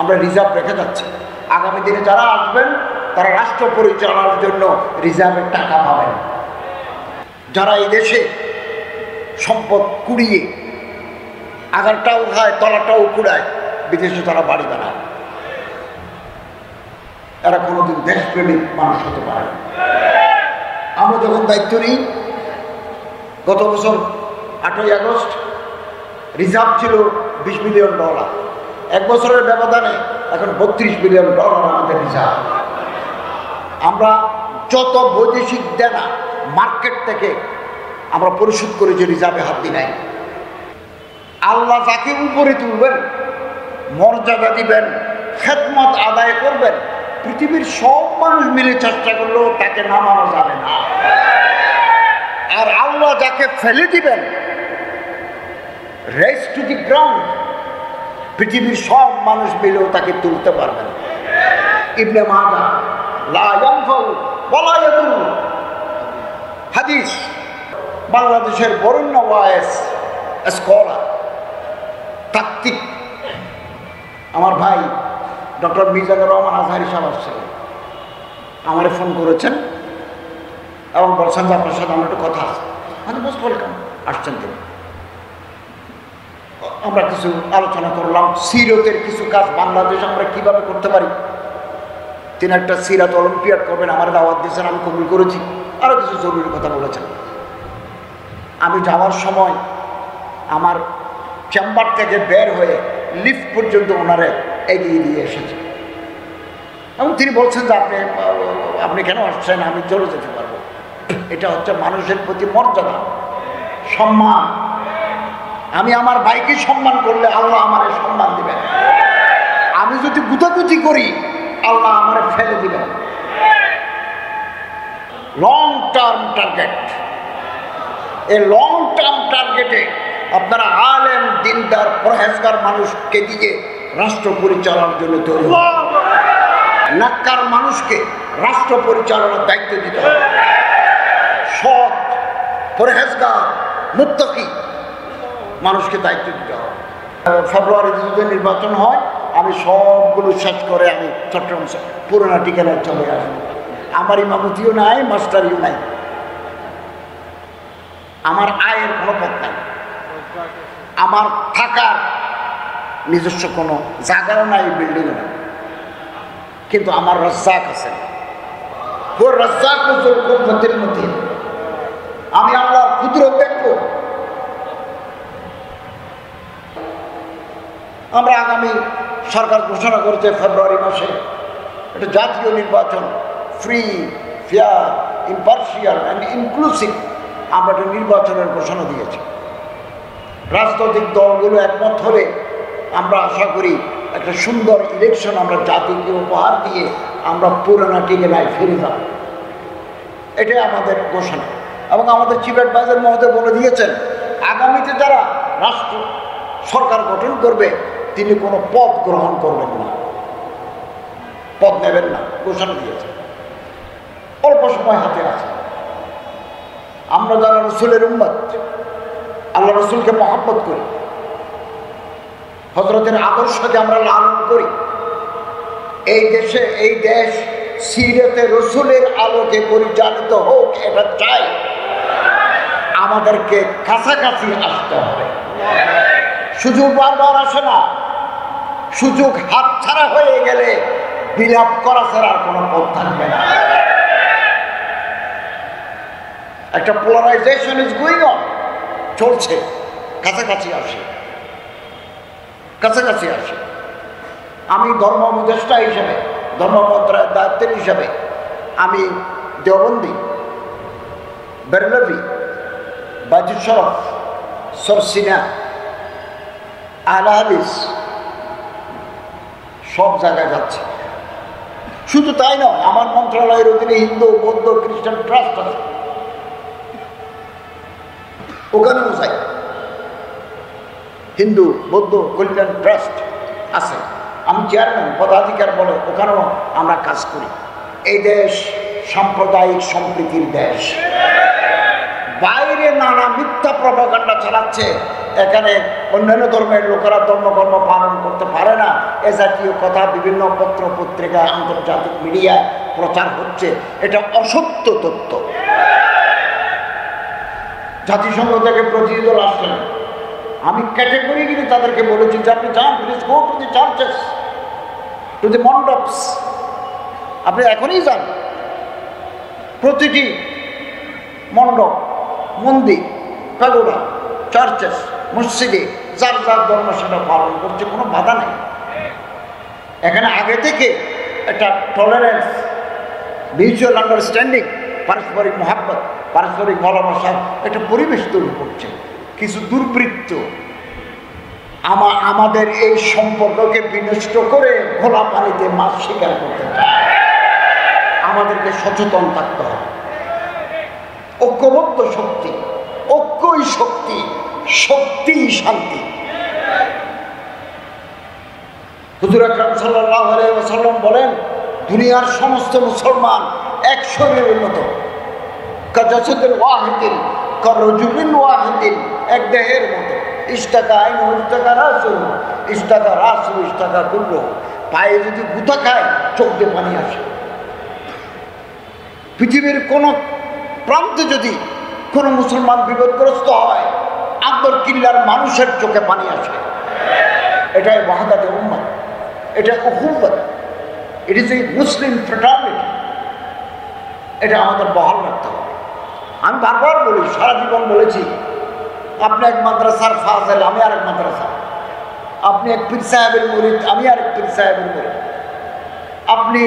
আমরা রিজার্ভ রেখে যাচ্ছি। আগামী দিনে যারা আসবেন তারা রাষ্ট্র পরিচালনার জন্য রিজার্ভের টাকা পাবেন। যারা এই দেশে সম্পদ কুড়িয়ে আগারটাও খায় তলাটাও কুড়ায়, বিদেশে তারা বাড়ি বানায়, এরা কোনোদিন দেশপ্রেমিক মানুষ হতে পারে না। আমরা যখন দায়িত্ব নিই, গত বছর 8ই আগস্ট রিজার্ভ ছিল $20 বিলিয়ন। এক বছরের ব্যবধানে এখন $32 বিলিয়ন আমাদের রিজার্ভ। আমরা যত বৈদেশিক দেনা মার্কেট থেকে আমরা পরিশোধ করেছি, রিজার্ভে হাত দিই নাই। আল্লাহ যাকে উপরে তুলবেন, মর্যাদা দিবেন, খেদমত আদায় করবেন, পৃথিবীর সব মানুষ মিলে চেষ্টা করলেও তাকে নামানো যাবে না। আর আল্লাহ যাকে ফেলে দিবেন, রেজ টু দি গ্রাউন্ড, পৃথিবীর সব মানুষ মিলেও তাকে তুলতে পারবেন। ইবনে মাজাহ লা ইয়ানফাউ ওয়ালা ইয়াদুর, হাদিস। বাংলাদেশের বরেণ্য ওয়াইস স্কলার, তাত্ত্বিক আমার ভাই ডক্টর মিজানুর রহমান আজহারি সাহেব আসছিলেন, আমারে ফোন করেছেন এবং বলছেন যে আপনার সাথে আমার একটু কথা আছে। মানে মোস্ট ওয়েলকাম, আসছেন তিনি। আমরা কিছু আলোচনা করলাম, সিরতের কিছু কাজ বাংলাদেশে আমরা কিভাবে করতে পারি। তিনি একটা সিরাত অলিম্পিয়াড করবেন, আমার দাওয়াত দিয়েছেন, আমি কবুল করেছি। আরও কিছু জরুরি কথা বলেছেন। আমি যাওয়ার সময় আমার চেম্বার থেকে বের হয়ে লিফট পর্যন্ত ওনারে এগিয়ে দিয়ে এসেছে এবং তিনি বলছেন যে আপনি কেন আসছেন, আমি চলে যেতে পারবো। এটা হচ্ছে মানুষের প্রতি মর্যাদা, সম্মান। আমি আমার ভাইকে সম্মান করলে আল্লাহ আমারে সম্মান দিবেন। আমি যদি গুতাগুতি করি, আল্লাহ আমারে ফেলে দিবেন। লং টার্ম টার্গেট, এই লং টার্ম টার্গেটে আপনারা আলেম, দিনদার, পরহেজগার মানুষকে দিয়ে রাষ্ট্র পরিচালনার জন্য তৈরি, নাক্কার মানুষকে রাষ্ট্র পরিচালনার দায়িত্ব দিতে হবে। সৎ, পরহেজগার, মুত্তাকি মানুষকে দায়িত্ব দিতে হবে। ফেব্রুয়ারিতে যদি নির্বাচন হয়, আমি সবগুলো শেষ করে আমি চট্টগ্রাম পুরোনো ঠিকানায় চলে আসবো। আমার ইমামতিও নাই, মাস্টারিও নাই, আমার আয়ের কোনো পথ নাই, আমার থাকার নিজস্ব কোনো জায়গাও নাই, বিল্ডিংও নাই, কিন্তু আমার রাজ্জাক আছে। ও রাজ্জাক কুদরতের মধ্যে আমি আল্লাহর কুদরত দেখব। আমরা আগামী সরকার ঘোষণা করেছে ফেব্রুয়ারি মাসে এটা জাতীয় নির্বাচন, free, fair, impartial and inclusive. আমরা একটা নির্বাচনের ঘোষণা দিয়েছি। রাজনৈতিক দলগুলো একমত হলে আমরা আশা করি একটা সুন্দর ইলেকশন আমরা জাতিকে উপহার দিয়ে আমরা পুরোনো ঠিকানায় ফিরে যাব। এটাই আমাদের ঘোষণা। এবং আমাদের চিফ অ্যাডভাইজার মহোদয় বলে দিয়েছেন, আগামীতে যারা রাষ্ট্র সরকার গঠন করবে তিনি কোনো পদ গ্রহণ করবেন না, পদ নেবেন না, ঘোষণা দিয়েছেন। অল্প সময় হাতে আছে। আমরা যারা রসুলের উম্মত, আল্লাহ রসুলকে মহব্বত করি, হযরতের আদর্শকে আমরা লালন করি, এই দেশে, এই দেশ সিরাতে রসুলের আলোকে পরিচালিত হোক এটা চাই। আমাদেরকে কাছাকাছি আসতে হবে। সুযোগ বারবার আসে না। সুযোগ হাতছাড়া হয়ে গেলে বিলাপ করা ছাড়া আর কোনো পথ থাকবে না। একটা পোলারাইজেশন ইজ গোয়িং অন, চলছে। কাছাকাছি আসে, কাছাকাছি আসে। আমি ধর্ম উপদেষ্টা হিসেবে, ধর্ম মন্ত্রণালয়ের দায়িত্বের হিসাবে আমি দেওবন্দি, বেরলভি, বাইতুল শরফ, সরসিনা, আহলে হাদিস সব জায়গায় যাচ্ছে। শুধু তাই নয়, আমার মন্ত্রণালয়ের অধীনে হিন্দু, বৌদ্ধ, খ্রিস্টান ট্রাস্ট আছে, ওখানেও যাই। হিন্দু, বৌদ্ধ কল্যাণ ট্রাস্ট আছে, আমি চেয়ারম্যান, পদাধিকার বলে ওখানেও আমরা কাজ করি। এই দেশ সাম্প্রদায়িক সম্প্রীতির দেশ। বাইরে নানা মিথ্যা প্রপাগান্ডা চালাচ্ছে, এখানে অন্যান্য ধর্মের লোকেরা ধর্মকর্ম পালন করতে পারে না, এ জাতীয় কথা বিভিন্ন পত্র পত্রিকায় আন্তর্জাতিক মিডিয়ায় প্রচার হচ্ছে। এটা অসত্য তথ্য। জাতিসংঘ থেকে প্রতিনিধি দল আসছেন, আমি ক্যাটেগরিক্যালি তাদেরকে বলেছি যে আপনি যান, please go to the churches, to the mandaps, আপনি এখনই যান। প্রতিটি মণ্ডপ, মন্দির, প্যাগোডা, চার্চেস, মসজিদে যার যার ধর্ম সেটা পালন করছে, কোনো বাধা নেই। এখানে আগে থেকে একটা টলারেন্স, মিউচুয়াল আন্ডারস্ট্যান্ডিং, পারস্পরিক মহাব্বত, পারস্পরিক ভালোবাসার একটা পরিবেশ তৈরি করছে। কিছু দুর্বৃত্ত আমাদের এই সম্পর্ককে বিনষ্ট করে ঘোলা পানিতে মাছ শিকার করতে চায়। আমাদেরকে সচেতন থাকতে হবে। ঐক্যবদ্ধ শক্তি, ঐক্যই শক্তি, শক্তিই শান্তি। হুজুর আকরাম সাল্লাল্লাহু আলাইহি ওয়াসাল্লাম বলেন, দুনিয়ার সমস্ত মুসলমান এক শরীরের মতো, কাজাসাদিল ওয়াহিদিন কারজুলিন ওয়াহিদিন, এক দেহের মতো। ইস্তাকা আইন ইস্তাকা রাসু, ইস্তাকা রাসু ইস্তাকা কুল্লু। পায়ে যদি গুতা খায় চোখ দিয়ে পানি আসে। পৃথিবীর কোন প্রান্তে যদি কোনো মুসলমান বিপদগ্রস্ত হয়, আকবর কিল্লার মানুষের চোখে পানি আসে। এটাই ওয়াহদাতে উম্মাত, এটা উখুওয়াত, it is a Muslim fraternity. এটা আমাদের বহাল রাখতে হবে। আমি বারবার বলি, সারা জীবন বলেছি, আপনি এক মাদ্রাসার ফাজেল, আমি আরেক মাদ্রাসা। আপনি এক পীর সাহেবের মুরিদ, আমি আরেক পীর সাহেবের মুরিদ। আপনি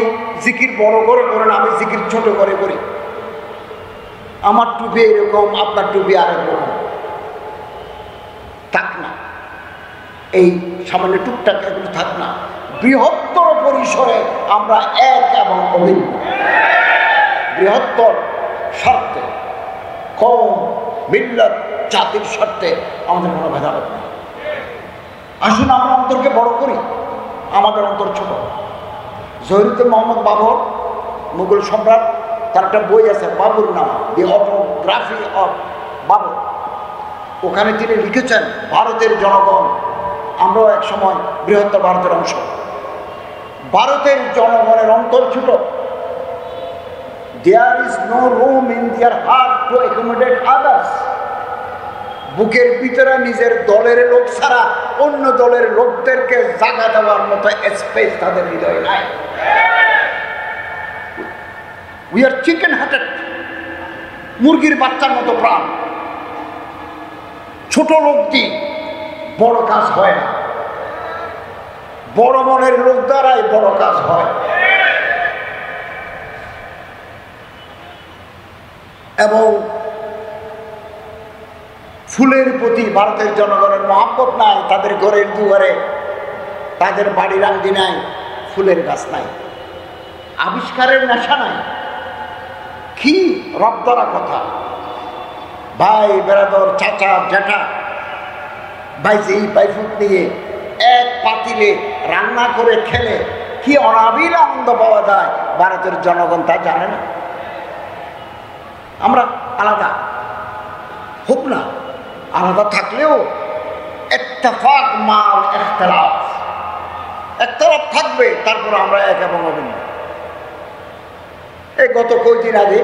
জিকির বড় করে করেন, আমি জিকির ছোট করে করি। আমার টুপি এরকম, আপনার টুপি আরেক রকম। থাক না এই সামান্য টুকটাক, এগুলো থাক না। বৃহত্তর পরিসরে আমরা এক এবং অভিন্ন। বৃহত্তর স্বার্থে, কওম, মিল্লাত, জাতির স্বার্থে আমাদের কোনো ভেদাভেদ নেই। আসুন আমরা অন্তরকে বড় করি, আমাদের অন্তর ছোট। জহিরুদ্দিন মোহাম্মদ বাবর, মুঘল সম্রাট, তার একটা বই আছে বাবুর নামা, দি অটোগ্রাফি অফ বাবর। ওখানে তিনি লিখেছেন, ভারতের জনগণ, আমরাও এক সময় বৃহত্তর ভারতের অংশ। ভারতের জনগণের অন্তর ছোট। There is no room in their heart to accommodate others. বুকের ভিতরে নিজের দলের লোক ছাড়া অন্য দলের লোকদেরকে জায়গা দেওয়ার মতো স্পেস তাদের হৃদয়ে নাই। We are chicken hearted, মুরগির বাচ্চার মতো প্রাণ। ছোট লোক দিয়ে বড় কাজ হয় না, বড় মনের লোক দ্বারাই বড় কাজ হয়। এবং ফুলের প্রতি ভারতের জনগণের মহব্বত নাই। তাদের ঘরের দুয়ারে, তাদের বাড়ির আঙ্গিনায় ফুলের গাছ নাই, আবিষ্কারের নেশা নাই। কি রবদরা কথা! ভাই বেরাদর, চাচা, জ্যাঠা, ভাইজি, ভাইফুট নিয়ে এক পাতিলে রান্না করে খেলে কি অনাবিল আনন্দ পাওয়া যায়, ভারতের জনগণ তা জানে না। আমরা আলাদা হোক না, আলাদা থাকলেও ইত্তেফাক মাল ইখতিলাফ, একতরফ থাকবে, তারপর আমরা এক এবং অভিন্ন। এই গত কয়েকদিন আগে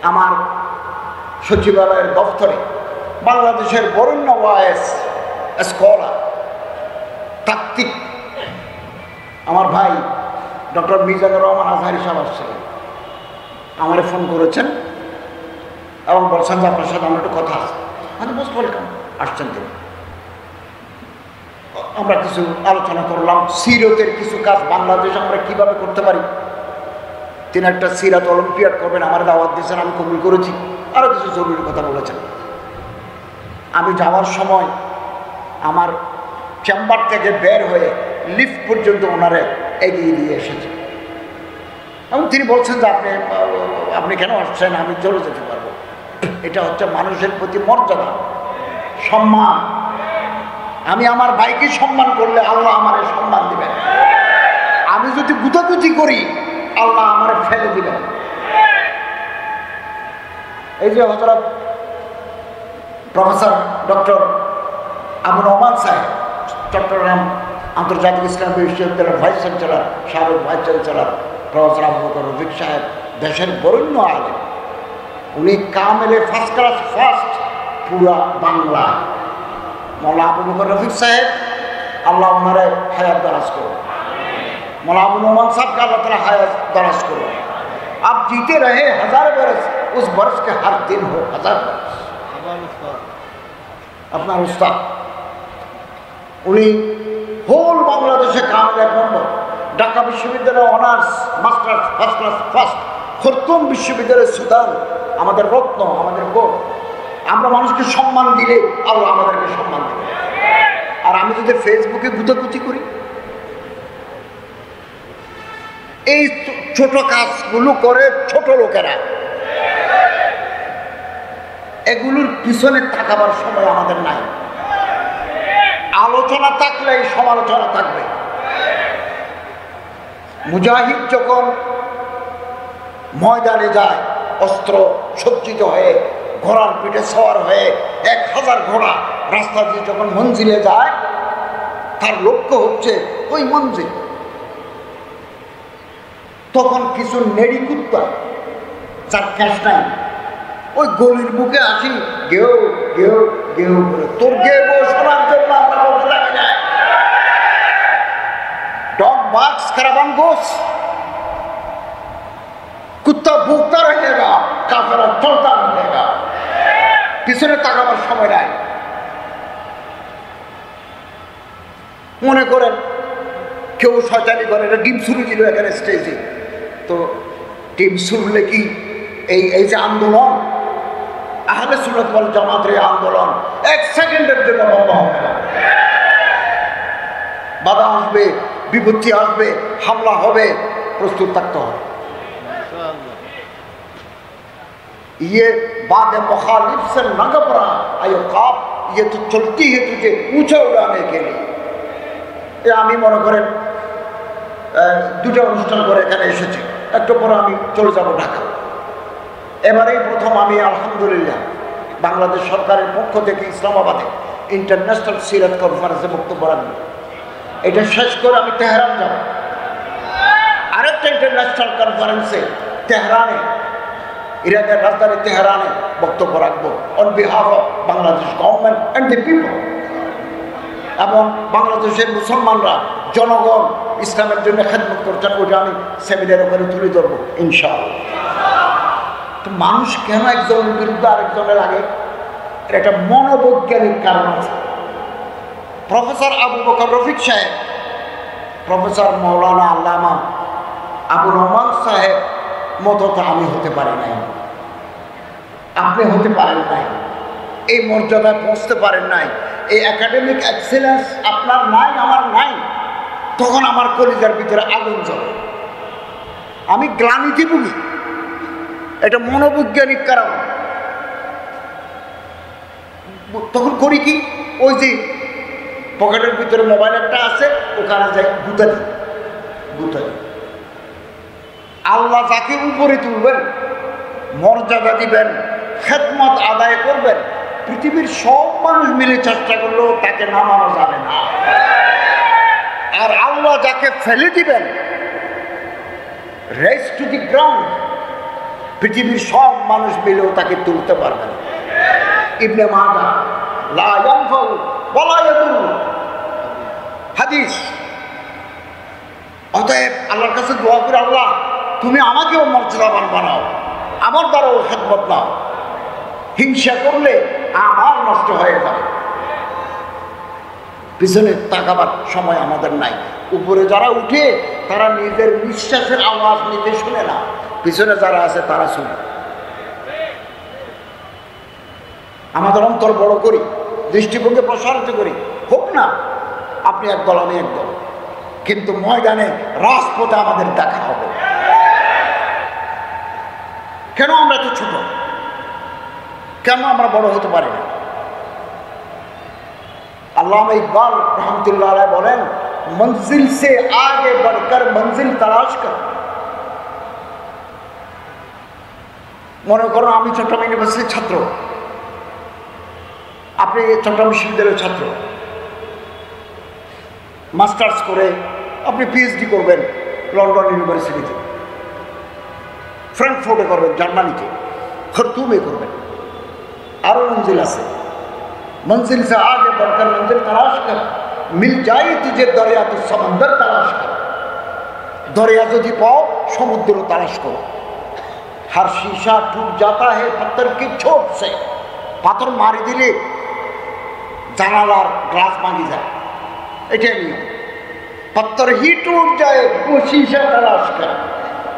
আমার সচিবালয়ের দপ্তরে বাংলাদেশের বরেণ্য ওয়াইস স্কলার, তাত্ত্বিক আমার ভাই ডক্টর মিজানুর রহমান আজহারি সাহেব আসছিলেন। আমারে ফোন করেছেন এবং বলছেন যে আপনার সাথে আমার একটু কথা আছে। মানে মোস্ট ওয়েলকাম, আসছেন তিনি। আমরা কিছু আলোচনা করলাম, সিরতের কিছু কাজ বাংলাদেশে আমরা কিভাবে করতে পারি। তিনি একটা সিরাত অলিম্পিয়াড করবেন, আমার দাওয়াত দিয়েছেন, আমি কবুল করেছি। আরও কিছু জরুরি কথা বলেছেন। আমি যাওয়ার সময় আমার চেম্বার থেকে বের হয়ে লিফট পর্যন্ত ওনারে এগিয়ে দিয়ে এসেছে এবং তিনি বলছেন যে আপনি কেন আসছেন, আমি চলে যেতে পারবো। এটা হচ্ছে মানুষের প্রতি মর্যাদা, সম্মান। আমি আমার ভাইকে সম্মান করলে আল্লাহ আমারে সম্মান দিবেন। আমি যদি গুতাগুতি করি, আল্লাহ আমারে ফেলে দিবেন। এই যে হযরত প্রফেসর ডক্টর আবু নোমান সাহেব, চট্টগ্রাম আন্তর্জাতিক ইসলামী বিশ্ববিদ্যালয়ের ভাইস চ্যান্সেলর, সাবেক vice chancellor professor Abu Bakar Rafiq সাহেব দেশের বরেণ্য আলেম। উনি কামেলে ফার্স্ট ক্লাস ফার্স্ট পুরা বাংলা। মৌলানা আবু বকর রফিক সাহেব আল্লাহ ওনারে হায়াত দরাজ করো, मौलाना अबू नोमान साहब का अल्लाह ताला हयात दराज करो। आप जीते रहे 1000 बरस, उस बरस के हर दिन हो 1000 बरस। अपना उस्ताद उन्हीं होल बांग्लादेशे कामिल एक नम्बर, ढाका विश्वविद्यालय honours masters first class first, Khartoum বিশ্ববিদ্যালয় সুদান, আমাদের রত্ন, আমাদের গোল। আমরা মানুষকে সম্মান দিলে আল্লাহ আমাদেরকে সম্মান দিবে। আর আমি যদি ফেসবুকে গুতাগুতি করি, এই ছোট কাজগুলো করে ছোট লোকেরা, এগুলোর পিছনে তাকাবার সময় আমাদের নাই। আলোচনা থাকলে সমালোচনা থাকবে। মুজাহিদ যখন ময়দানে যায় অস্ত্র সজ্জিত হয়ে, ঘোড়ার পিঠে সওয়ার হয়ে 1000 ঘোড়া রাস্তা দিয়ে যখন মঞ্জিলে যায়, তার লক্ষ্য হচ্ছে ওই মঞ্জিল। তখন কিছু নেড়ি কুত্তা যার ক্যাশ নাই, ওই গলির বুকে আসি গেও গেও গেও করে, তোর গেও শোনার জন্য আমরা বলতে লাগি না। डॉग बार्क्स कराबान गोस, कुत्ता भूखता रहेगा, काफिरा चलता रहेगा। পিছনে তাকাবার সময় নাই। মনে করেন কেউ শয়তানি করে, এটা ডিম ছুরি দিল এখানে স্টেজে, তো ডিম ছুড়লে কি এই যে আন্দোলন, আহলে সুন্নাত ওয়াল জামাতের আন্দোলন 1 সেকেন্ডের জন্য বন্ধ হবে না। বাধা আসবে, বিপত্তি আসবে, হামলা হবে, প্রস্তুত থাকতে হবে। ये बात मुखालिफ से न घबरा आयो काप, ये तो चलती है तुझे ऊंचा उड़ाने के लिए। আমি মনে করেন 2টা অনুষ্ঠান করে এখানে এসেছি, একটু পরে আমি চলে যাব ঢাকা। এবারেই প্রথম আমি আলহামদুলিল্লাহ বাংলাদেশ সরকারের পক্ষ থেকে ইসলামাবাদে ইন্টারন্যাশনাল সিরাত কনফারেন্সে বক্তব্য রাখবো। এটা শেষ করে আমি তেহরান যাব, আরেকটা ইন্টারন্যাশনাল কনফারেন্সে তেহরানে, ইরাকের রাজধানী তেহরানে বক্তব্য রাখবো on behalf of Bangladesh government and the people. এবং বাংলাদেশের মুসলমানরা, জনগণ ইসলামের জন্য খেদমত করছেন, ওটা আমি সেমিনার করে তুলে ধরবো ইনশাআল্লাহ। তো মানুষ কেন একজনের বিরুদ্ধে আরেকজনের লাগে, এর একটা মনোবৈজ্ঞানিক কারণ আছে। প্রফেসর আবু বকর রফিক সাহেব, প্রফেসর মৌলানা আল্লামা আবু নোমান সাহেব মতো তো আমি হতে পারি নাই, আপনি হতে পারেন নাই, এই মর্যাদায় পৌঁছতে পারেন নাই, এই একাডেমিক এক্সেলেন্স আপনার নাই, আমার নাই। তখন আমার কলিজার ভিতরে আগুন জ্বলে, আমি গ্লানিতে ভুগি। এটা মনোবৈজ্ঞানিক কারণ। তখন করি কি, ওই যে পকেটের ভিতরে মোবাইল একটা আছে, ওখানে যাই গুতা দিই, গুতা দিই। আল্লাহ যাকে উপরে তুলবেন, মর্যাদা দিবেন, খেদমত আদায় করবেন, পৃথিবীর সব মানুষ মিলে চেষ্টা করলেও তাকে নামানো যাবে না। আর আল্লাহ যাকে ফেলে দিবেন, রেস টু দি গ্রাউন্ড, পৃথিবীর সব মানুষ মিলেও তাকে তুলতে পারবেন। ইবনে মাজাহ লা ইয়ানফাউ ওয়ালা ইয়াদুর হাদিস। অতএব আল্লাহর কাছে দোয়া করে, আল্লাহ তুমি আমাকেও মর্যাদাবান বানাও, আমার দ্বারাও খেদমত নাও। হিংসা করলে আমার নষ্ট হয়ে যাবে। পিছনে তাকাবার সময় আমাদের নাই। উপরে যারা উঠে তারা নিজের নিঃশ্বাসের আওয়াজ নিজে শুনে না, পিছনে যারা আছে তারা শুনে। আমাদের অন্তর বড় করি, দৃষ্টিভঙ্গি প্রসারিত করি, হোক না আপনি একদল আমি একদল, কিন্তু ময়দানে রাজপথে আমাদের দেখা হবে। কেন আমরা তো ছোট, কেন আমরা বড় হতে পারি না? আল্লামা ইকবাল রহমতুল্লাহ আলাইহি বলেন, মঞ্জিল সে আগে বড়কর মঞ্জিল তালাশ কর। মনে করো আমি চট্টগ্রাম ইউনিভার্সিটির ছাত্র, আপনি চট্টগ্রাম বিশ্ববিদ্যালয়ের ছাত্র, মাস্টার্স করে আপনি পিএইচডি করবেন লন্ডন ইউনিভার্সিটিতে, ফ্র্যাঙ্কফুর্টে করবেন জার্মানিতে, খরতুমে করবেন, আরও মঞ্জিল আছে। मंजिल से आगे बढ़कर मंजिल तलाश कर, मिल जाए तुझे दरिया तो समंदर तलाश कर। दरिया যদি পাও সমুদ্র তালাশ করো। हर शीशा टूट जाता है पत्थर की चोट से, পাথর মারি দিলে জানালার গ্লাস ভাঙি যায়, এটাই নিয়ম। पत्थर ही टूट जाए वो शीशा तलाश कर,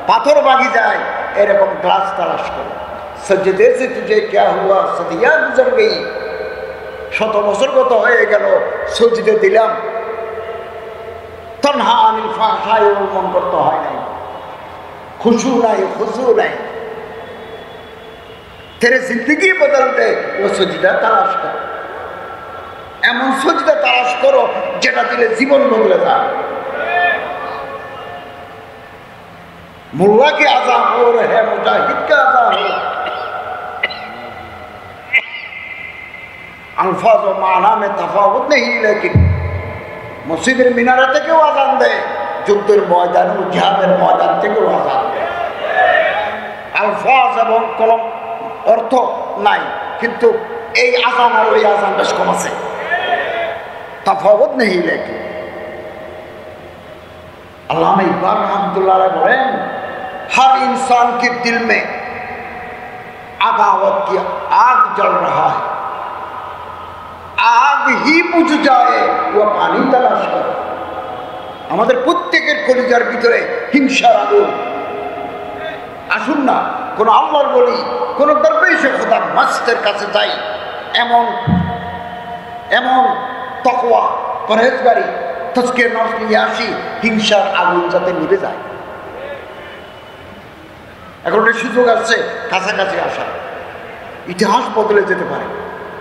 পাথর ভাঙি যায় এরকম গ্লাস তালাশ করো। सजदे से तुझे क्या हुआ सदियां गुजर गई, শত বছর গত হয়ে গেল সজদে দিলাম, তনহা আনিল ফাহশায় ওয়াল মুনকার তো হয় নাই, খুশু নাই খুশু নাই। তেরে জিন্দগি বদল দে ও সজদা তালাশ কর, এমন সজদা তালাশ করো যেটা দিলে জীবন বদলে যায়। মুল্লা কে আযাব हो रहे मुजाहिद का अज़ा हो, अल्फाज और माना में तफावत नहीं, लेकिन मस्जिদের মিনারা থেকেও আযান দেয়, যুদ্ধের ময়দান ও জিহাদের ময়দান থেকেও আযান দেয়। আলফাজ এবং কোনো অর্থ নাই, কিন্তু এই আযান আর ওই আযান বেশ কম আছে, তফাওত নেই। লেকিন আল্লামা ইকবাল রহমতুল্লাহ আলাইহি বলেন, हर इंसान के दिल में अदावत की आग जल रहा है, आग ही बुझ जाए वो पानी तलाश कर। আমাদের প্রত্যেকের কলিজার ভিতরে হিংসার আগুন। আসুন না কোন আল্লাহর বলি, কোন দরবেশে খোদা মাস্তের কাছে যাই, এমন এমন তাকওয়া পরহেজগারি তাজকিয়ে নফস নিয়ে আসি, হিংসার আগুন যাতে নিভে যায়। এখন একটা সুযোগ আসছে কাছাকাছি আসা, ইতিহাস বদলে যেতে পারে।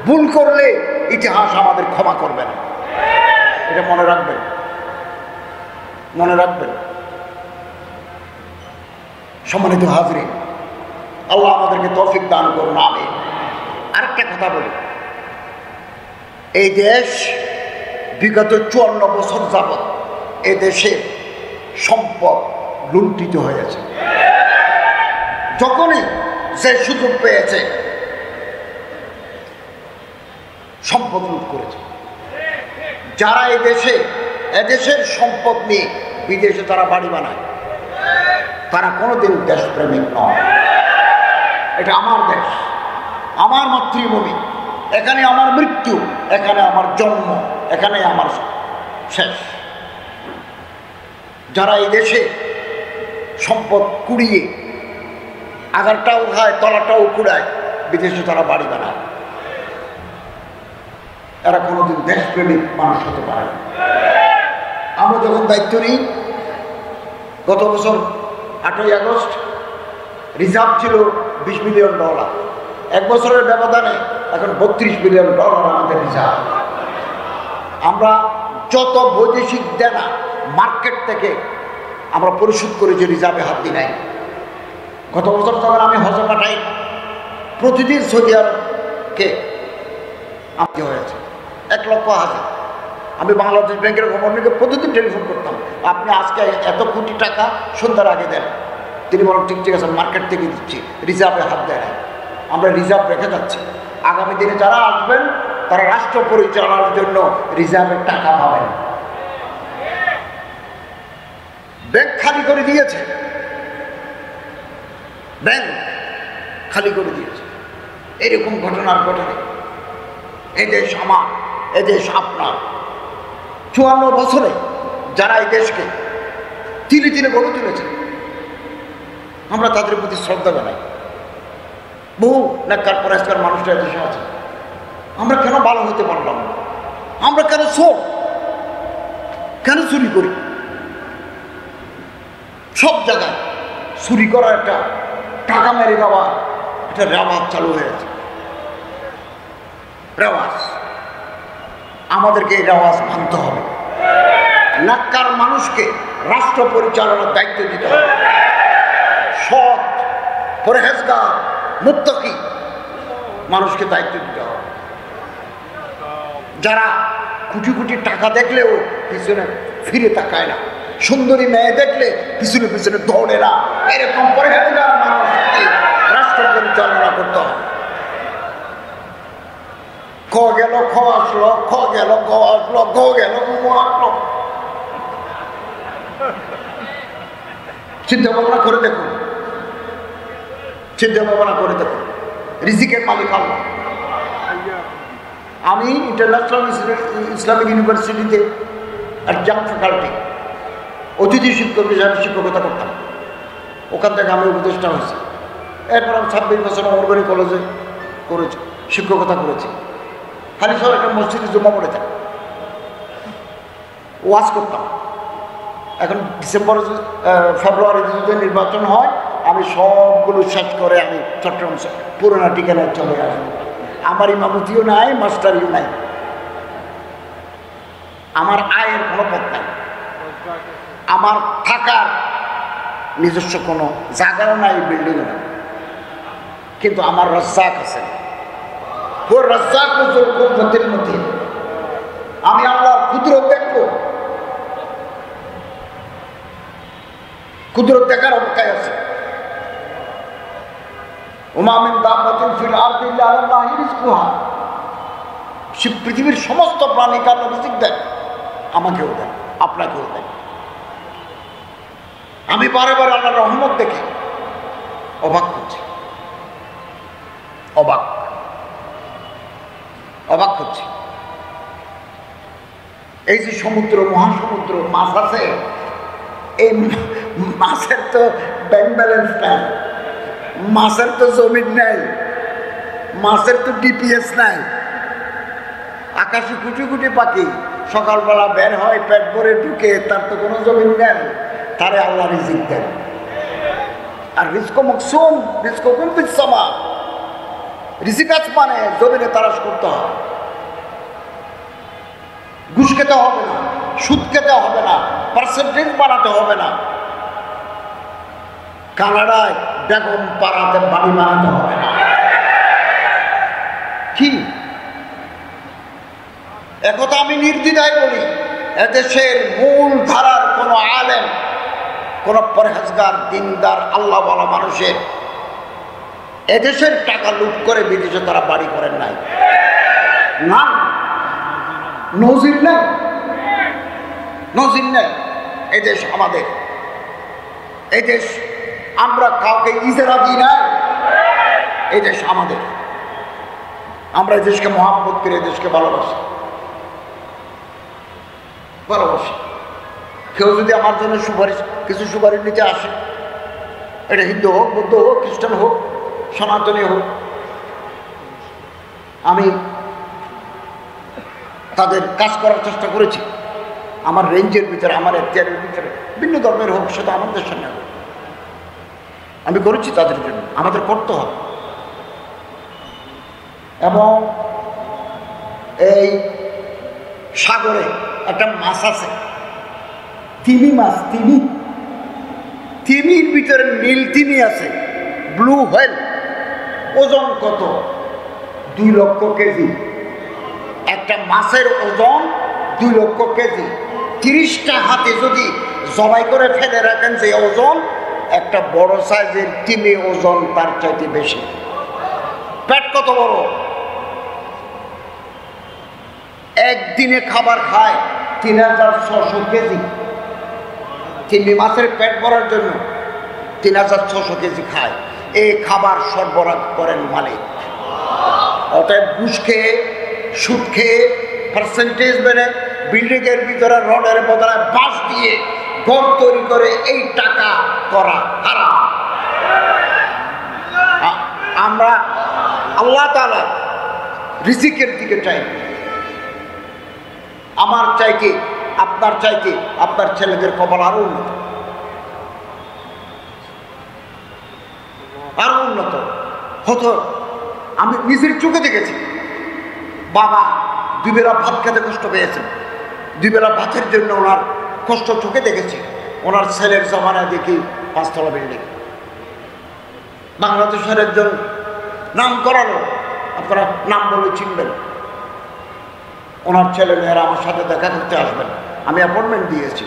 ভুল করলে ইতিহাস আমাদের ক্ষমা করবে না, এটা মনে রাখবেন, মনে রাখবেন। সম্মানিত হাজরিন, আল্লাহ আমাদেরকে তৌফিক দান করুন, আমিন। আরেকটা কথা বলি, এই দেশ বিগত 54 বছর যাবৎ এ দেশে সম্পদ লুণ্ঠিত হয়েছে। যখনই যে সুযোগ পেয়েছে সম্পদ লুট করেছে। যারা এদেশের সম্পদ নিয়ে বিদেশে তারা বাড়ি বানায়, তারা কোনোদিন দেশপ্রেমিক নয়। এটা আমার দেশ, আমার মাতৃভূমি, এখানে আমার মৃত্যু, এখানে আমার জন্ম, এখানে আমার শেষ। যারা এই দেশে সম্পদ কুড়িয়ে আগারটাও খায় তলাটাও কুড়ায়, বিদেশে তারা বাড়ি বানায়, এরা কোনোদিন দেশপ্রেমিক মানুষ হতে পারে না। আমরা যখন দায়িত্ব নিই, গত বছর 8ই আগস্ট রিজার্ভ ছিল $20 বিলিয়ন, এক বছরের ব্যবধানে এখন $32 বিলিয়ন আমাদের রিজার্ভ। আমরা যত বৈদেশিক দেনা মার্কেট থেকে আমরা পরিশোধ করেছি, রিজার্ভে হাত দিই নাই। গত বছর যখন আমি হজে পাঠাই, প্রতিদিন সৌদি আরবকে আমতে হয়েছে 1 লক্ষ হাজার। আমি বাংলাদেশ ব্যাংকের গভর্নরকে প্রতিদিন টেলিফোন করতাম, আপনি আজকে এত কোটি টাকা সন্ধ্যার আগে দেন। তিনি বলেন ঠিক আছে, মার্কেট থেকে দিচ্ছি, রিজার্ভে হাত দেয় নাই। আমরা রিজার্ভ রেখে যাচ্ছি, আগামী দিনে যারা আসবেন তারা রাষ্ট্র পরিচালনার জন্য রিজার্ভের টাকা পাবেন। ব্যাংক খালি করে দিয়েছে, ব্যাংক খালি করে দিয়েছে। এরকম ঘটনার ঘটনা, এদেশ আমার, এদেশ আপনার। 54 বছরে যারা এই দেশকে তিলে তিলে গড়ে তুলেছে, আমরা তাদের প্রতি শ্রদ্ধা জানাই। বহু নেককার পরেশকার মানুষরা দেশে আছে, আমরা কেন ভালো হতে পারলাম না? আমরা কেন চোর, কেন চুরি করি? সব জায়গায় চুরি করা একটা টাকা মেরে দেওয়া একটা রেওয়াজ চালু হয়েছে। রেওয়াজ, আমাদেরকে এই রেওয়াজ মানতে হবে। নেককার মানুষকে রাষ্ট্র পরিচালনার দায়িত্ব দিতে হবে। সৎ পরহেজগার মুত্তাকি মানুষকে দায়িত্ব দিতে হবে। যারা কোটি কোটি টাকা দেখলেও পিছনে ফিরে তাকায় না, সুন্দরী মেয়ে দেখলে পিছনে পিছনে দৌড়ে না, এরকম পরিহার মানুষ রাষ্ট্র পরিচালনা করতে হবে। খ গেল খ আসলো, খ গেল গ আসলো, গ গেল গ আসলো। চিন্তা ভাবনা করে দেখুন, চিন্তা ভাবনা করে দেখুন, রিজিকের মালিক আল্লাহ। আমি ইন্টারন্যাশনাল ইসলামিক ইউনিভার্সিটিতে অ্যাডজাংক্ট ফ্যাকাল্টি অতিথি শিক্ষক হিসাবে শিক্ষকতা করতাম। ওখান থেকে আমি উপদেষ্টা হয়েছি। এরপর আমি 26 বছর অমরগড়ি কলেজে করেছি, শিক্ষকতা করেছি। খালি শহর একটা মসজিদে জমা পড়ে থাকে, ওয়াজ করতাম। এখন ফেব্রুয়ারিতে যদি নির্বাচন হয়, আমি সবগুলো শেষ করে আমি চট্টগ্রাম পুরোনো ঠিকানায় চলে আসবো। আমার ইমামতিও নাই, মাস্টারিও নাই, আমার আয়ের কোনো পথ নাই, আমার থাকার নিজস্ব কোনো জায়গাও নাই, বিল্ডিংও নাই, কিন্তু আমার রাজ্জাক আছে। ও রাজ্জাক কুদরতের মধ্যে আমি আল্লাহর কুদরত দেখবো, কুদরত দেখার অপেক্ষায় আছে। পৃথিবীর সমস্ত প্রাণীকে আল্লাহ রিজিক দেন, আমাকেও দেন, আপনাকেও দেন। আমি বারে বারে আল্লাহর রহমত দেখে অবাক হচ্ছি, অবাক অবাক হচ্ছি। এই যে সমুদ্র, মহাসমুদ্র, মাছ আছে, এই মাছের তো ব্যাংক ব্যালেন্স নাই, মাছের তো জমিন নাই, মাছের তো ডিপিএস নাই। আকাশে কুটি কুটি পাখি সকালবেলা বের হয়, পেট ভরে ঢুকে, তার তো কোনো জমিন নেই, তারে আল্লাহ রিজিক দেন। আর রিজক মকসুম, রিজক কুমফিস সামা, রিজিক আসমানে, জমিনে তালাশ করতে হয়। ঘুষ খেতে হবে না, সুদ খেতে হবে না, পার্সেন্টেজ বানাতে হবে না, কানাডায় বেগম পাড়াতে বাড়ি বানাতে হবে না। কি একথা আমি নির্দ্বিধায় বলি, এদেশের মূল ধারার কোনো আলেম, কোন পরহেজগার, দিনদার, আল্লাহ বলা মানুষের এদেশের টাকা লুট করে বিদেশে তারা বাড়ি করেন নাই, না, নজির নেই, নজির নেই। এদেশ আমাদের, এই দেশ আমরা কাউকে ইজারা দিই না, এই দেশ আমাদের। আমরা এই দেশকে মহাব্বত করে এই দেশকে ভালোবাসি, ভালোবাসি। কেউ যদি আমার জন্য সুপারিশ, কিছু সুপারিশ নিতে আসে, এটা হিন্দু হোক, বৌদ্ধ হোক, খ্রিস্টান হোক, সনাতনী হোক, আমি তাদের কাজ করার চেষ্টা করেছি আমার রেঞ্জের ভিতরে, আমার এখতিয়ারের ভিতরে। ভিন্ন ধর্মের হোক, সেটা আমাদের সামনে হোক, আমি করেছি তাদের জন্য, আমাদের করতে হবে। এবং এই সাগরে একটা মাছ আছে, তিমি মাছ, তিমি, তিমির ভিতরে নীল তিমি আছে, ব্লু হোয়েল। ওজন কত? 2 লক্ষ কেজি। একটা মাছের ওজন 2 লক্ষ কেজি। 30টা হাতে যদি জবাই করে ফেলে রাখেন, যে ওজন, একটা বড় সাইজের তিমি ওজন তার চাইতে বেশি। পেট কত বড়! একদিনে খাবার খায় 3600 কেজি। তিমি মাছের পেট ভরার জন্য 3600 কেজি খায়। এই খাবার সরবরাহ করেন মালিক। অতএব ঘুষ খেয়ে, সুদ খেয়ে, পার্সেন্টেজ মেনে বিল্ডিংয়ের ভিতরে রডের বদলে বাঁশ দিয়ে ঘর তৈরি করে এই টাকা করা হারাম। আমরা আল্লাহ তাআলা রিজিকের দিকে চাই। আমার চাইতে, আপনার চাইতে, আপনার ছেলেদের কপাল আরো উন্নত, আরো উন্নত হতো। আমি নিজের চোখে দেখেছি, বাবা 2 বেলা ভাত খেতে কষ্ট পেয়েছেন। 2 বেলা ভাতের জন্য ওনার কষ্ট চোখে দেখেছি। ওনার ছেলের জমানায় দেখি 5 তলা বিল্ডিং। বাংলাদেশের একজন নাম করালো, আপনারা নাম বলে চিনবেন, ওনার ছেলে মেয়েরা আমার সাথে দেখা করতে আসবেন, আমি অ্যাপয়েন্টমেন্ট দিয়েছি।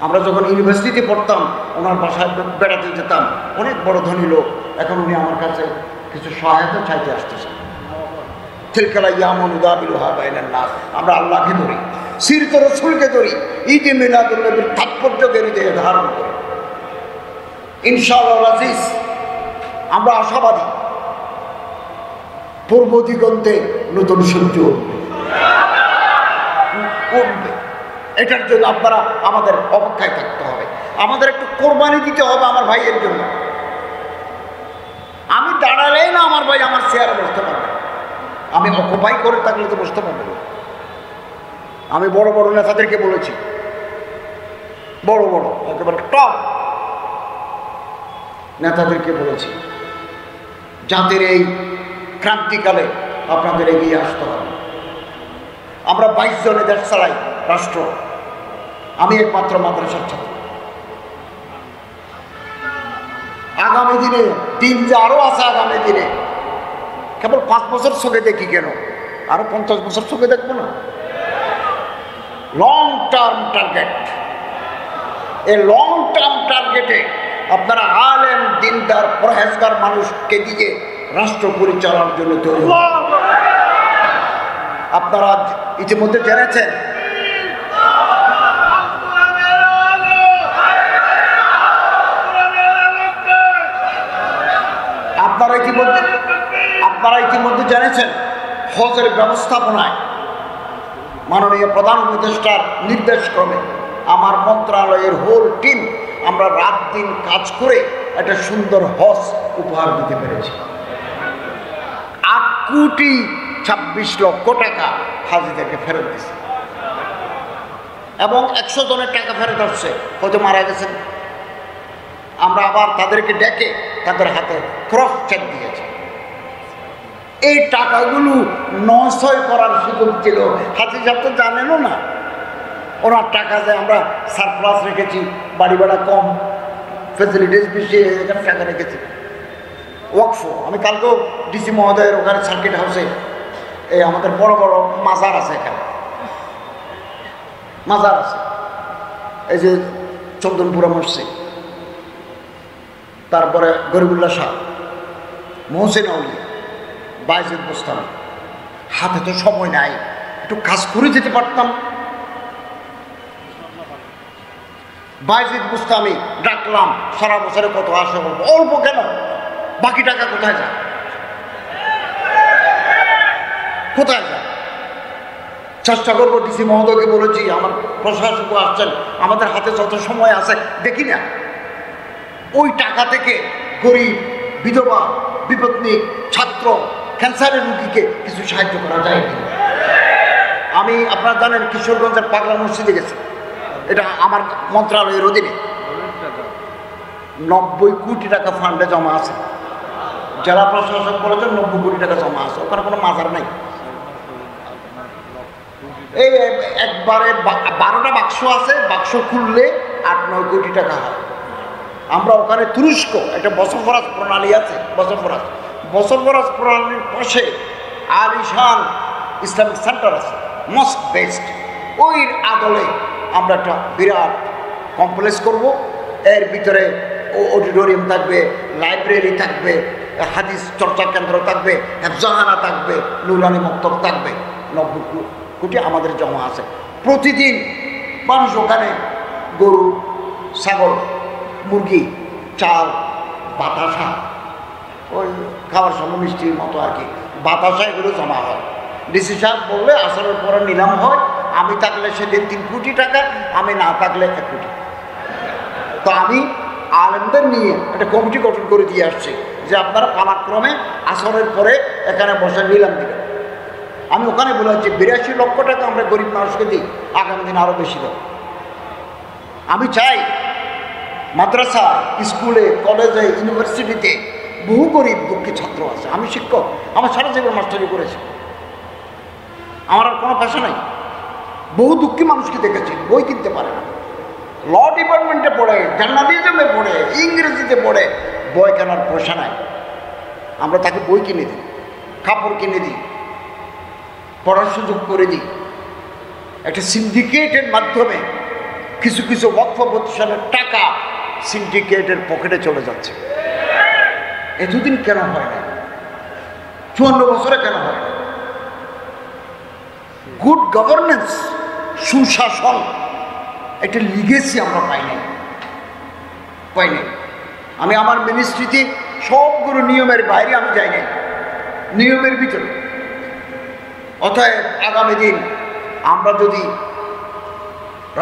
আমরা যখন ইউনিভার্সিটিতে পড়তাম ওনার বাসায় বেড়াতে যেতাম, অনেক বড় ধনী লোক, এখন উনি আমার কাছে কিছু সহায়তা চাইতে আসতেছেন। তিলকাল আইয়ামু নুদাবিলুহা বাইনান নাস। আমরা আল্লাহকে ধরি, সিরত রাসূলকে ধরি, ঈদে মিলাদুন নবীর তাৎপর্যকে হৃদয়ে ধারণ করি। ইনশাআল্লাহ আজিজ, আমরা আশাবাদী পূর্ব দিগন্তে নতুন সূর্য উঠবে। এটার জন্য আপনারা আমাদের অপেক্ষায় থাকতে হবে, আমাদের একটু কোরবানি দিতে হবে আমার ভাইয়ের জন্য। আমি দাঁড়ালেই না আমার ভাই আমার চেয়ারে বসতে পারবে, আমি অকুপাই করে থাকলে তো বসতে পারবে না। আমি বড় বড় নেতাদেরকে বলেছি, বড় বড় একেবারে টপ নেতাদেরকে বলেছি, যাদের এই ক্রান্তিকালে আপনাদের এগিয়ে আসতে হবে। আমরা 22 জনে দেশ চালাই, রাষ্ট্র, আমি একমাত্র মাদ্রাসার ছাত্র। আগামী দিনে দিন যে আরো আছে, আগামী দিনে কেবল 5 বছর চোখে দেখি কেন, আরো 50 বছর চোখে দেখবো না? লং টার্ম টার্গেট, এই লং টার্ম টার্গেটে আপনারা আলেম দিনদার পরহেজগার মানুষকে দিয়ে রাষ্ট্র পরিচালনার জন্য তৈরি। আপনারা ইতিমধ্যে জেনেছেন আপনারা ইতিমধ্যে জেনেছেন হজের ব্যবস্থাপনায় মাননীয় প্রধান উপদেষ্টার নির্দেশক্রমে আমার মন্ত্রণালয়ের হোল টিম আমরা রাত দিন কাজ করে একটা সুন্দর হজ উপহার দিতে পেরেছি। 8,26,00,000 টাকা হাজিদেরকে ফেরত দিয়েছে এবং 100 জনের টাকা ফেরত আসছে, হয়তো মারা গেছেন। আমরা আবার তাদেরকে ডেকে তাদের হাতে ক্রস চেক দিয়েছি। এই টাকাগুলো 900 করার সুযোগ ছিল, হাজি সাহেব তো জানেনও না। ওনার টাকা যে আমরা সারপ্লাস রেখেছি, বাড়ি ভাড়া কম, ফেসিলিটিস বেশি, এখানে টাকা রেখেছি ওয়াকফ। আমি কালকেও ডিসি মহোদয়ের ওখানে সার্কিট হাউসে এই আমাদের বড় বড় মাজার আছে, এখানে মাজার আছে, এই যে চন্দনপুরা মসজিদ, তারপরে গরিবুল্লাহ শাহ, মহসিন আউলিয়া, বাইজিদ বুস্তামি। হাতে তো সময় নাই, একটু কাজ করে যেতে পারতাম। বাইজিদ বুস্তামি ডাকলাম, সারা বছরে কত আসে বলবো, অল্প কেন, বাকি টাকা কোথায় যায়, কোথায় যায়? চেষ্টা করবো। ডিসি মহোদয়কে বলেছি, আমার প্রশাসকও আসছেন, আমাদের হাতে যত সময় আছে দেখি না ওই টাকা থেকে গরিব, বিধবা, বিপত্নিক, ছাত্র, ক্যান্সারের রুগীকে কিছু সাহায্য করা যায় কিনা। আমি আপনারা জানেন কিশোরগঞ্জের পাগলা মসজিদে গেছি, এটা আমার মন্ত্রণালয়ের অধীনে। 90 কোটি টাকা ফান্ডে জমা আছে, জেলা প্রশাসক বলেছেন 90 কোটি টাকা জমা আছে, ওখানে কোনো মাজার নাই। এই একবারে 12টা বাক্স আছে, বাক্স খুললে 8-9 কোটি টাকা হয়। আমরা ওখানে তুরস্ক একটা বসফরাজ প্রণালী আছে, বসফরাজ প্রণালীর পাশে আলিশান ইসলামিক সেন্টার আছে, মস্ক বেস্ট। ওই আদলে আমরা একটা বিরাট কমপ্লেক্স করব। এর ভিতরে অডিটোরিয়াম থাকবে, লাইব্রেরি থাকবে, হাদিস চর্চা কেন্দ্র থাকবে, হেফজাহানা থাকবে, নুরানি মক্তব থাকবে। 90 কোটি আমাদের জমা আছে। প্রতিদিন মানুষ ওখানে গরু, ছাগল, মুরগি, চাল, বাতাসা, ওই খাওয়ার সময় মিষ্টির মতো আর কি, বাতাসা এগুলো জমা হয়। ডিসি সাহেব বললে আসরের পরে নিলাম হয়, আমি থাকলে সেদিন 3 কোটি টাকা, আমি না থাকলে 1 কোটি। তো আমি আলেমদের নিয়ে একটা কমিটি গঠন করে দিয়ে আসছি যে আপনারা পালাক্রমে আসরের পরে এখানে বসে নিলাম দিবেন। আমি ওখানে বলেছি 82 লক্ষ টাকা আমরা গরিব মানুষকে দিই, আগামী দিন আরও বেশি দেব। আমি চাই মাদ্রাসা, স্কুলে, কলেজে, ইউনিভার্সিটিতে বহু গরিব দুঃখী ছাত্র আছে। আমি শিক্ষক, আমার সারা জীবন মাস্টারি করেছি, আমার আর কোনো পেশা নাই। বহু দুঃখী মানুষকে দেখেছি, বই কিনতে পারে না, ল ডিপার্টমেন্টে পড়ে, জার্নালিজমে পড়ে, ইংরেজিতে পড়ে, বই কেনার পয়সা নাই। আমরা তাকে বই কিনে দিই, কাপড় কিনে দিই, পড়ার সুযোগ করে দিই। একটা সিন্ডিকেটের মাধ্যমে কিছু কিছু ওয়াকফ প্রতিষ্ঠানের টাকা সিন্ডিকেটের পকেটে চলে যাচ্ছে। এতদিন কেন হয় না? 54 বছরে কেন হয় না? গুড গভর্নেন্স, সুশাসন, একটা লিগেসি আমরা পাইনি। আমি আমার মিনিস্ট্রিতে সবগুলো নিয়মের বাইরে আমি যাই নাই, নিয়মের ভিতরে। অতএব আগামী দিন আমরা যদি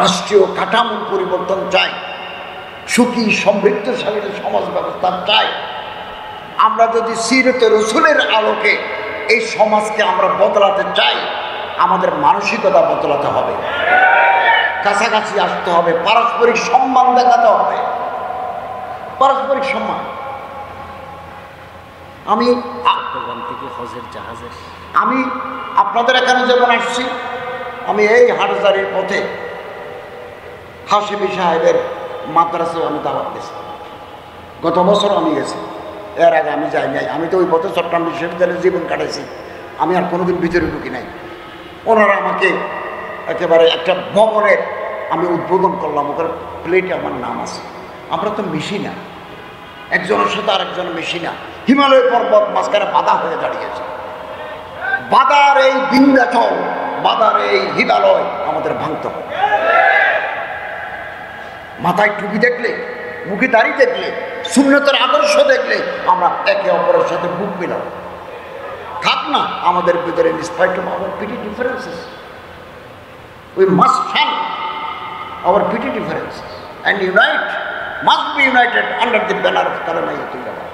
রাষ্ট্রীয় কাঠামোর পরিবর্তন চাই, সুখী সমৃদ্ধশালী সমাজ ব্যবস্থা চাই, আমরা যদি সিরতে রসুলের আলোকে এই সমাজকে আমরা বদলাতে চাই, আমাদের মানসিকতা বদলাতে হবে, কাছাকাছি আসতে হবে, পারস্পরিক সম্মান দেখাতে হবে, পারস্পরিক সম্মান। আমি আপনাদের এখানে যখন আসছি, আমি এই হাটজারির পথে হাশিমি সাহেবের মাদ্রাসায় আমি দাওয়াত দিয়েছি। গত বছর আমি গেছি, এর আগে আমি যাই নাই। আমি তো ওই পথে চট্টগ্রাম বিশ্ববিদ্যালয়ে জীবন কাটাইছি, আমি আর কোনোদিন ভিতরে ঢুকি নাই। ওনারা আমাকে একেবারে একটা ভবনের আমি উদ্বোধন করলাম, ওখানে প্লেটে আমার নাম আছে। আমরা তো মিশি না, একজনের সাথে আরেকজন মিশি না। হিমালয় পর্বত মাঝখানে বাধা হয়ে দাঁড়িয়েছে। বাধার এই বিন্ধ্যাচল, বাধার এই হিমালয় আমাদের ভাঙতে হবে। মাথায় টুপি দেখলে, মুখে দাড়ি দেখলে, সুন্নতের আদর্শ দেখলে আমরা একে অপরের সাথে বুক মিলাব। থাক না আমাদের ভিতরে despite of our petty differences, we must shun our petty differences and unite, must be united under the banner of Kalima-i-Tayyiba.